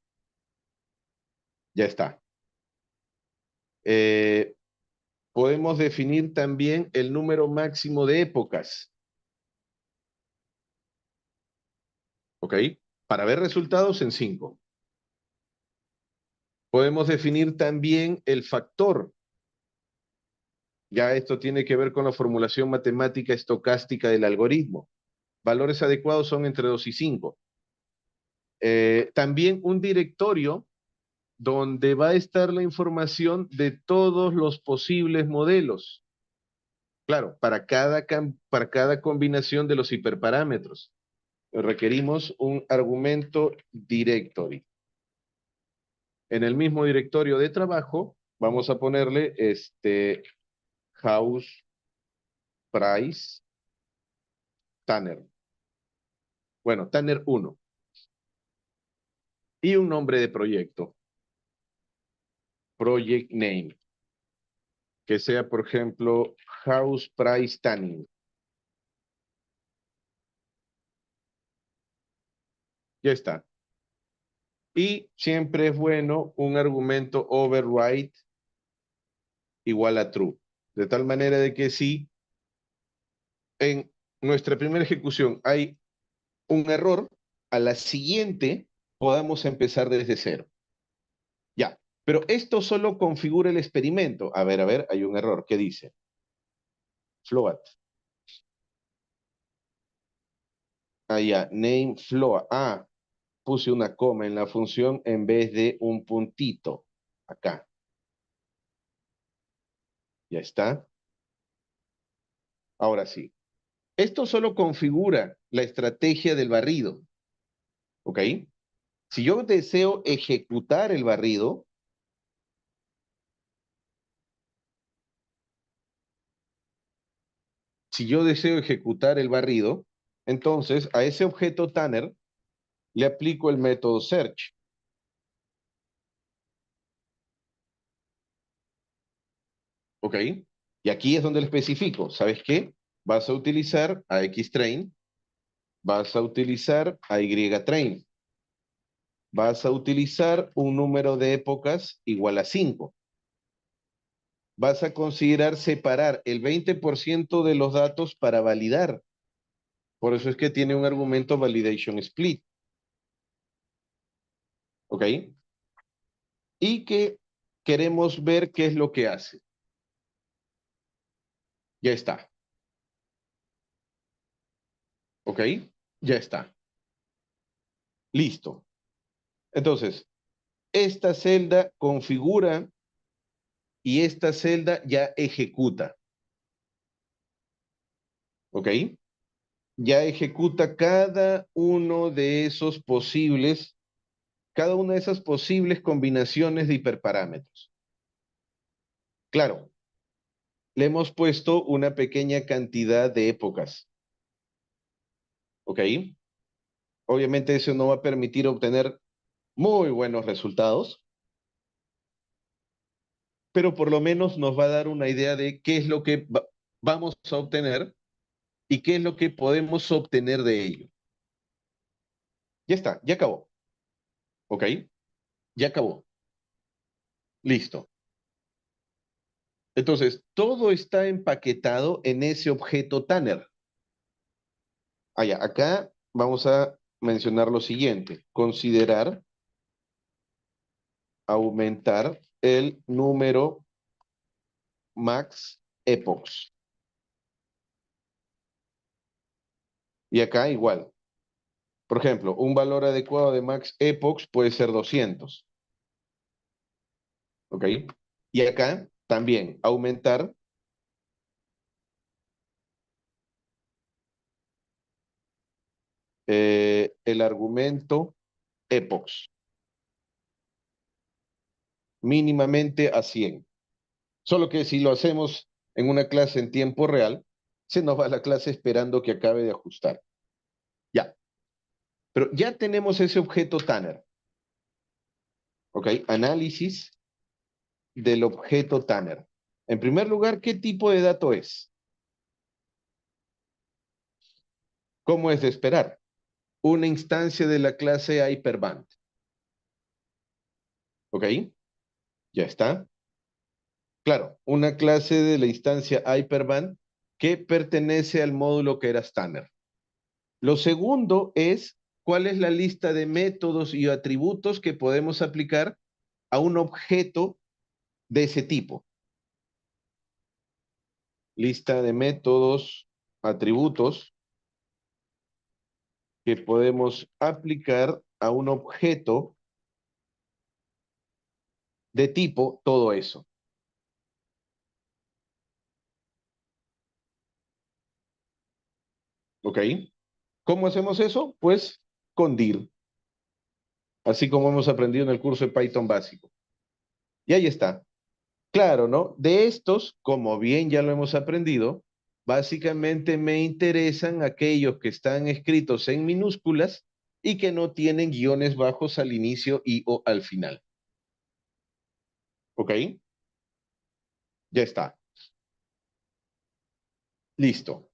ya está. Eh, podemos definir también el número máximo de épocas, ¿ok? Para ver resultados en 5. Podemos definir también el factor. Ya esto tiene que ver con la formulación matemática estocástica del algoritmo. Valores adecuados son entre 2 y 5. También un directorio donde va a estar la información de todos los posibles modelos. Claro, para cada combinación de los hiperparámetros. Requerimos un argumento directory. En el mismo directorio de trabajo, vamos a ponerle house price Tanner. Bueno, Tanner 1. Y un nombre de proyecto. Project name. Que sea, por ejemplo, house price Tanning. Ya está. Y siempre es bueno un argumento override igual a true. De tal manera de que si en nuestra primera ejecución hay un error, a la siguiente podamos empezar desde cero. Ya, pero esto solo configura el experimento. A ver, hay un error. ¿Qué dice? Float. Ah, ya, name float. Ah, puse una coma en la función en vez de un puntito. Acá. Ya está. Ahora sí. Esto solo configura la estrategia del barrido. ¿Ok? Si yo deseo ejecutar el barrido, entonces a ese objeto Tanner le aplico el método search. ¿Ok? Y aquí es donde le especifico. ¿Sabes qué? Vas a utilizar a Xtrain, vas a utilizar a Ytrain, vas a utilizar un número de épocas igual a 5. Vas a considerar separar el 20% de los datos para validar. Por eso es que tiene un argumento validation split. ¿Ok? Y que queremos ver qué es lo que hace. Ya está. ¿Ok? Ya está. Listo. Entonces, esta celda configura y esta celda ya ejecuta. ¿Ok? Ya ejecuta cada una de esas posibles combinaciones de hiperparámetros. Claro, le hemos puesto una pequeña cantidad de épocas. ¿Ok? Obviamente eso no va a permitir obtener muy buenos resultados, pero por lo menos nos va a dar una idea de qué es lo que vamos a obtener y qué es lo que podemos obtener de ello. Ya está, ya acabó. ¿Ok? Ya acabó. Listo. Entonces, todo está empaquetado en ese objeto Tanner. Acá vamos a mencionar lo siguiente. Considerar aumentar el número max epochs. Y acá igual. Por ejemplo, un valor adecuado de max epochs puede ser 200. ¿Ok? Y acá también aumentar el argumento epochs mínimamente a 100. Solo que si lo hacemos en una clase en tiempo real, se nos va la clase esperando que acabe de ajustar. Ya. Pero ya tenemos ese objeto Tanner. ¿Ok? Análisis del objeto Tanner. En primer lugar, ¿qué tipo de dato es? ¿Cómo es de esperar? Una instancia de la clase Hyperband. ¿Ok? Ya está. Claro, una clase de la instancia Hyperband que pertenece al módulo que era Spanner. Lo segundo es cuál es la lista de métodos y atributos que podemos aplicar a un objeto de ese tipo. Lista de métodos, atributos que podemos aplicar a un objeto de tipo todo eso. ¿Ok? ¿Cómo hacemos eso? Pues con dir, así como hemos aprendido en el curso de Python básico. Y ahí está. Claro, ¿no? De estos, como bien ya lo hemos aprendido, básicamente me interesan aquellos que están escritos en minúsculas y que no tienen guiones bajos al inicio y o al final. ¿Ok? Ya está. Listo.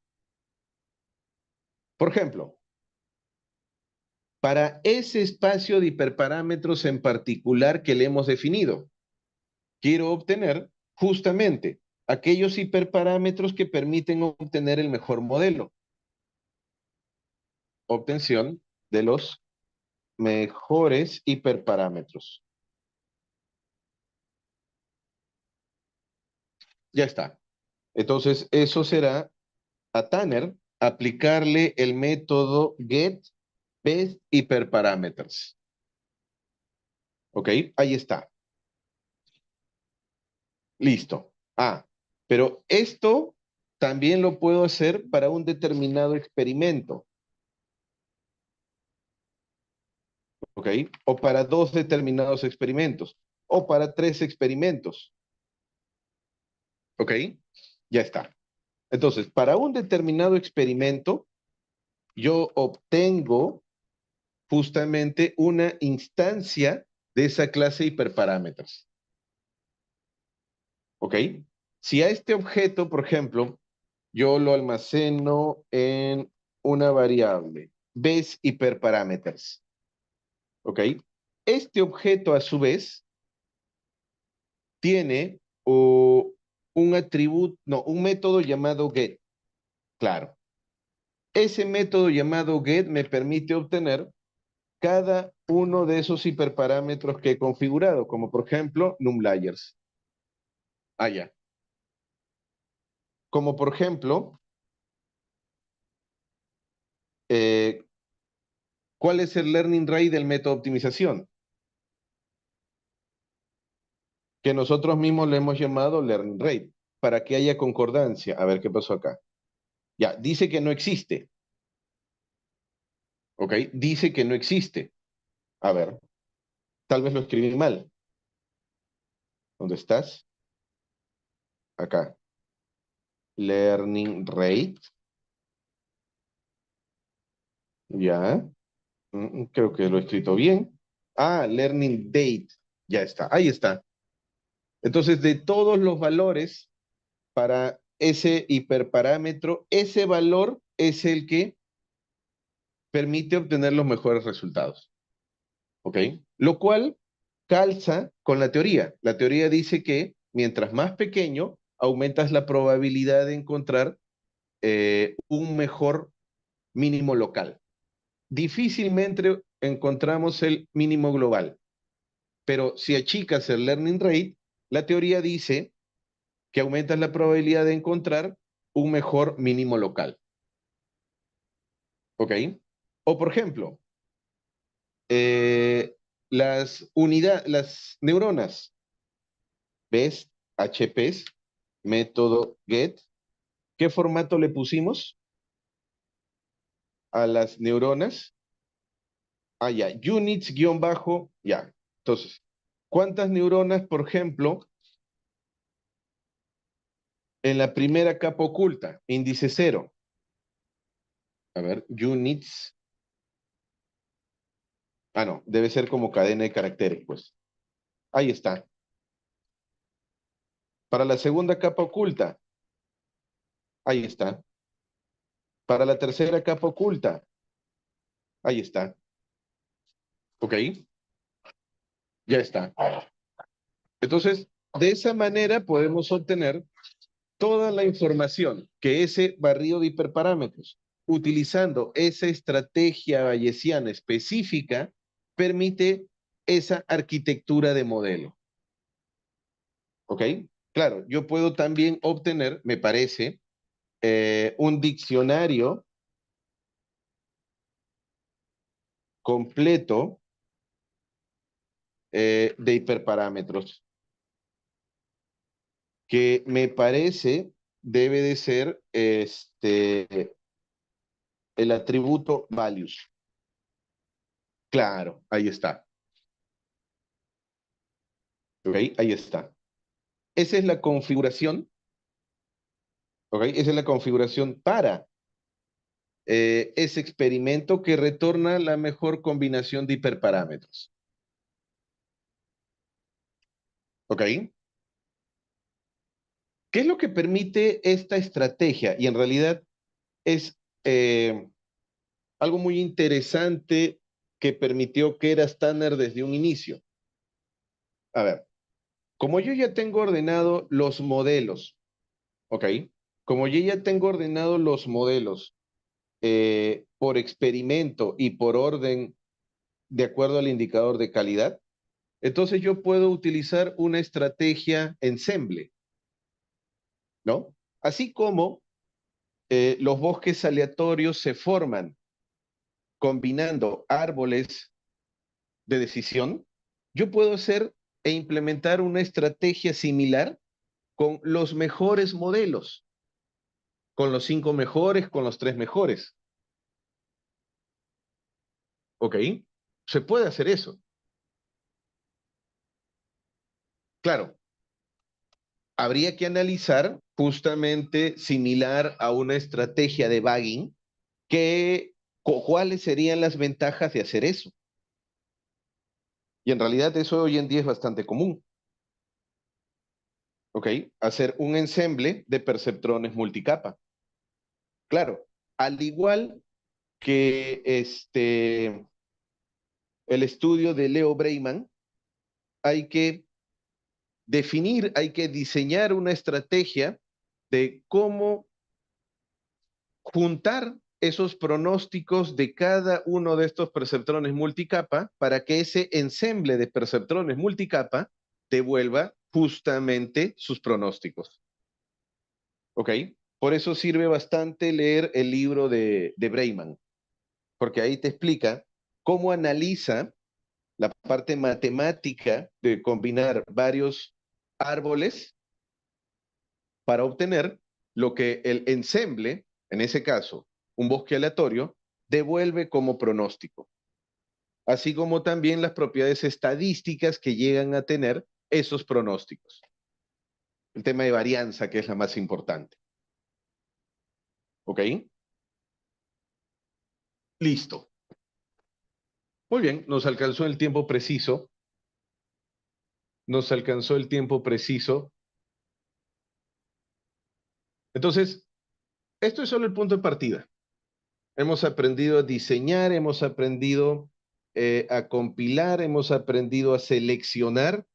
Por ejemplo, para ese espacio de hiperparámetros en particular que le hemos definido, quiero obtener justamente aquellos hiperparámetros que permiten obtener el mejor modelo. Obtención de los mejores hiperparámetros. Ya está. Entonces, eso será a Tanner aplicarle el método get best hiperparameters. ¿Ok? Ahí está. Listo. Ah, pero esto también lo puedo hacer para un determinado experimento. ¿Ok? O para dos determinados experimentos. O para tres experimentos. ¿Ok? Ya está. Entonces, para un determinado experimento, yo obtengo justamente una instancia de esa clase hiperparámetros. ¿Ok? Si a este objeto, por ejemplo, yo lo almaceno en una variable, ves hiperparámetros. ¿Ok? Este objeto, a su vez, tiene un atributo, no, un método llamado get. Claro. Ese método llamado get me permite obtener cada uno de esos hiperparámetros que he configurado, como por ejemplo numlayers. Ah, ya. Como por ejemplo, eh, ¿cuál es el learning rate del método de optimización? Que nosotros mismos le hemos llamado learning rate, para que haya concordancia. A ver qué pasó acá. Ya, dice que no existe. ¿Ok? Dice que no existe. A ver, tal vez lo escribí mal. ¿Dónde estás? Acá. Learning rate. Ya. Creo que lo he escrito bien. Ah, learning date. Ya está. Ahí está. Entonces, de todos los valores para ese hiperparámetro, ese valor es el que permite obtener los mejores resultados. ¿Ok? Lo cual calza con la teoría. La teoría dice que mientras más pequeño, aumentas la probabilidad de encontrar un mejor mínimo local. Difícilmente encontramos el mínimo global, pero si achicas el learning rate, la teoría dice que aumentas la probabilidad de encontrar un mejor mínimo local. ¿Ok? O por ejemplo, las neuronas, ¿ves? HPs, método get. ¿Qué formato le pusimos a las neuronas? Ah, ya, units guión bajo, ya. Entonces, ¿cuántas neuronas, por ejemplo, en la primera capa oculta? Índice cero. A ver, units. Ah, no, debe ser como cadena de caracteres, pues. Ahí está. Para la segunda capa oculta, ahí está. Para la tercera capa oculta, ahí está. ¿Ok? Ya está. Entonces, de esa manera podemos obtener toda la información que ese barrido de hiperparámetros, utilizando esa estrategia bayesiana específica, permite esa arquitectura de modelo. ¿Ok? Claro, yo puedo también obtener, me parece, un diccionario completo de hiperparámetros, que me parece debe de ser el atributo values. Claro, ahí está. ¿Ok? Ahí está. Esa es la configuración, ¿ok? Esa es la configuración para ese experimento que retorna la mejor combinación de hiperparámetros. ¿Ok? ¿Qué es lo que permite esta estrategia? Y en realidad es algo muy interesante que permitió Keras Tanner desde un inicio. A ver, como yo ya tengo ordenado los modelos, ¿ok? Como yo ya tengo ordenado los modelos por experimento y por orden de acuerdo al indicador de calidad, entonces yo puedo utilizar una estrategia ensemble, ¿no? Así como los bosques aleatorios se forman combinando árboles de decisión, yo puedo hacer e implementar una estrategia similar con los mejores modelos, con los 5 mejores, con los 3 mejores. ¿Ok? Se puede hacer eso. Claro, habría que analizar justamente similar a una estrategia de bagging, cuáles serían las ventajas de hacer eso. Y en realidad eso hoy en día es bastante común. ¿Ok? Hacer un ensemble de perceptrones multicapa. Claro, al igual que el estudio de Leo Breiman, hay que definir, hay que diseñar una estrategia de cómo juntar esos pronósticos de cada uno de estos perceptrones multicapa para que ese ensemble de perceptrones multicapa devuelva justamente sus pronósticos. ¿Ok? Por eso sirve bastante leer el libro de Breiman, porque ahí te explica cómo analiza la parte matemática de combinar varios árboles para obtener lo que el ensemble, en ese caso, un bosque aleatorio, devuelve como pronóstico, así como también las propiedades estadísticas que llegan a tener esos pronósticos. El tema de varianza, que es la más importante. ¿Ok? Listo. Muy bien, nos alcanzó el tiempo preciso. Nos alcanzó el tiempo preciso. Entonces, esto es solo el punto de partida. Hemos aprendido a diseñar, hemos aprendido a compilar, hemos aprendido a seleccionar,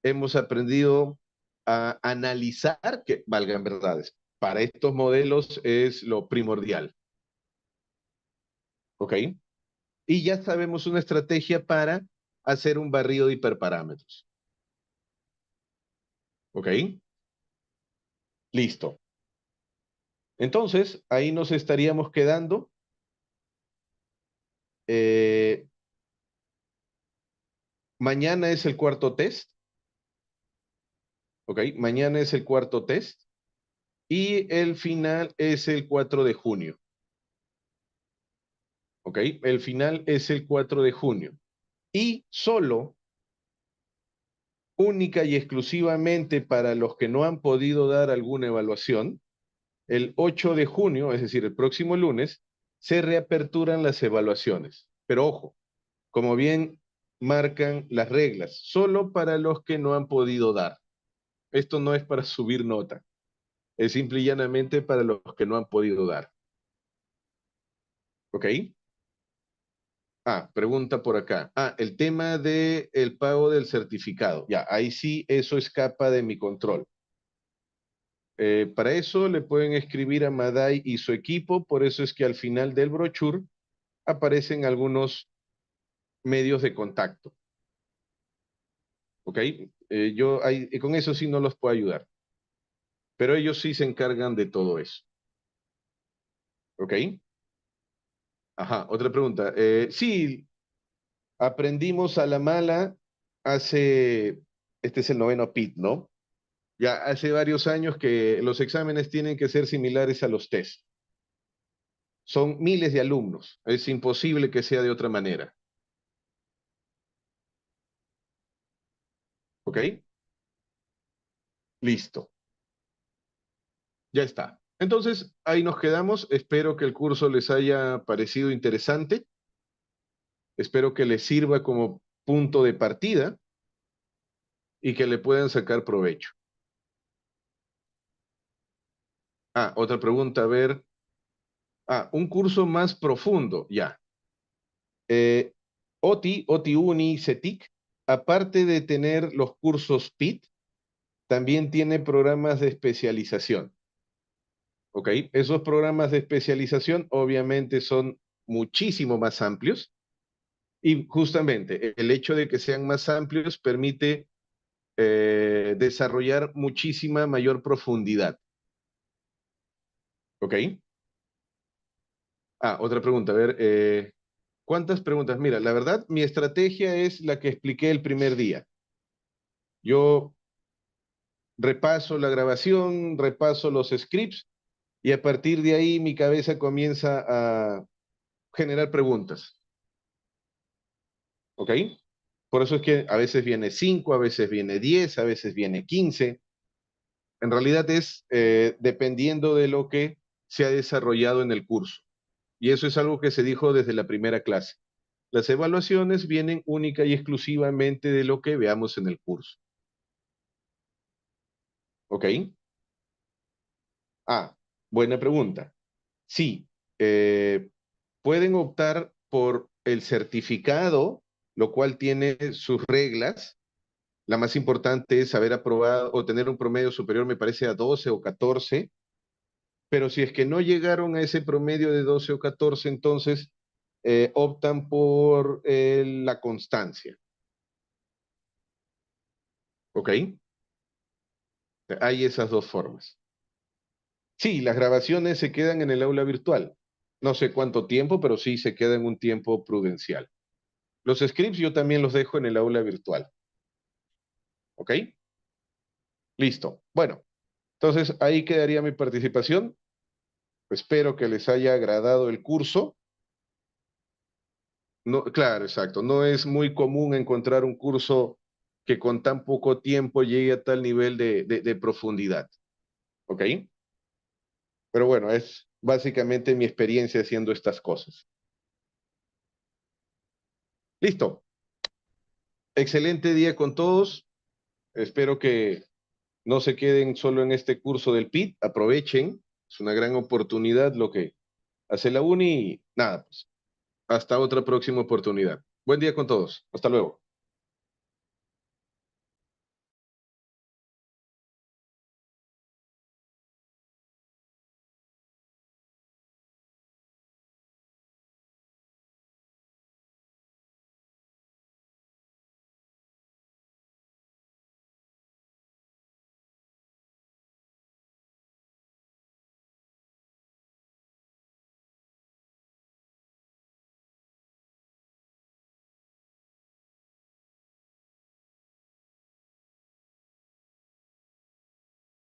hemos aprendido a analizar, que valgan verdades. Para estos modelos es lo primordial, ¿ok? Y ya sabemos una estrategia para hacer un barrido de hiperparámetros, ¿ok? Listo. Entonces, ahí nos estaríamos quedando. Eh, Mañana es el cuarto test, ¿ok? Mañana es el cuarto test y el final es el 4 de junio, ¿ok? El final es el 4 de junio. Y solo, única y exclusivamente para los que no han podido dar alguna evaluación, el 8 de junio, es decir, el próximo lunes, se reaperturan las evaluaciones. Pero ojo, como bien marcan las reglas, solo para los que no han podido dar. Esto no es para subir nota, es simple y llanamente para los que no han podido dar. ¿Ok? Pregunta por acá. El tema de el pago del certificado. Ya, ahí sí, eso escapa de mi control. Para eso le pueden escribir a Maday y su equipo, por eso es que al final del brochure aparecen algunos medios de contacto. ¿Ok? Con eso sí no los puedo ayudar, pero ellos sí se encargan de todo eso. ¿Ok? Ajá, otra pregunta. Sí, aprendimos a la mala este es el noveno PIT, ¿no? Ya hace varios años que los exámenes tienen que ser similares a los test. Son miles de alumnos, es imposible que sea de otra manera. ¿Ok? Listo, ya está. Entonces, ahí nos quedamos. Espero que el curso les haya parecido interesante. Espero que les sirva como punto de partida y que le puedan sacar provecho. Otra pregunta, a ver. Un curso más profundo, ya. OTI Uni, CETIC, aparte de tener los cursos PIT, también tiene programas de especialización. ¿Ok? Esos programas de especialización obviamente son muchísimo más amplios y justamente el hecho de que sean más amplios permite desarrollar muchísima mayor profundidad. ¿Ok? Otra pregunta, a ver, ¿cuántas preguntas? Mira, la verdad, mi estrategia es la que expliqué el primer día. Yo repaso la grabación, repaso los scripts y a partir de ahí mi cabeza comienza a generar preguntas. ¿Ok? Por eso es que a veces viene 5, a veces viene 10, a veces viene 15. En realidad es dependiendo de lo que se ha desarrollado en el curso. Y eso es algo que se dijo desde la primera clase. Las evaluaciones vienen única y exclusivamente de lo que veamos en el curso. ¿Ok? Buena pregunta. Sí, eh, pueden optar por el certificado, lo cual tiene sus reglas. La más importante es haber aprobado o tener un promedio superior, me parece, a 12 o 14. Pero si es que no llegaron a ese promedio de 12 o 14, entonces optan por la constancia. ¿Ok? Hay esas dos formas. Sí, las grabaciones se quedan en el aula virtual. No sé cuánto tiempo, pero sí se quedan un tiempo prudencial. Los scripts yo también los dejo en el aula virtual. ¿Ok? Listo. Bueno, entonces ahí quedaría mi participación. Espero que les haya agradado el curso. No, claro, exacto. No es muy común encontrar un curso que con tan poco tiempo llegue a tal nivel de profundidad. ¿Ok? Pero bueno, es básicamente mi experiencia haciendo estas cosas. Listo. Excelente día con todos. Espero que no se queden solo en este curso del PIT. Aprovechen. Es una gran oportunidad lo que hace la uni y nada, pues hasta otra próxima oportunidad. Buen día con todos. Hasta luego.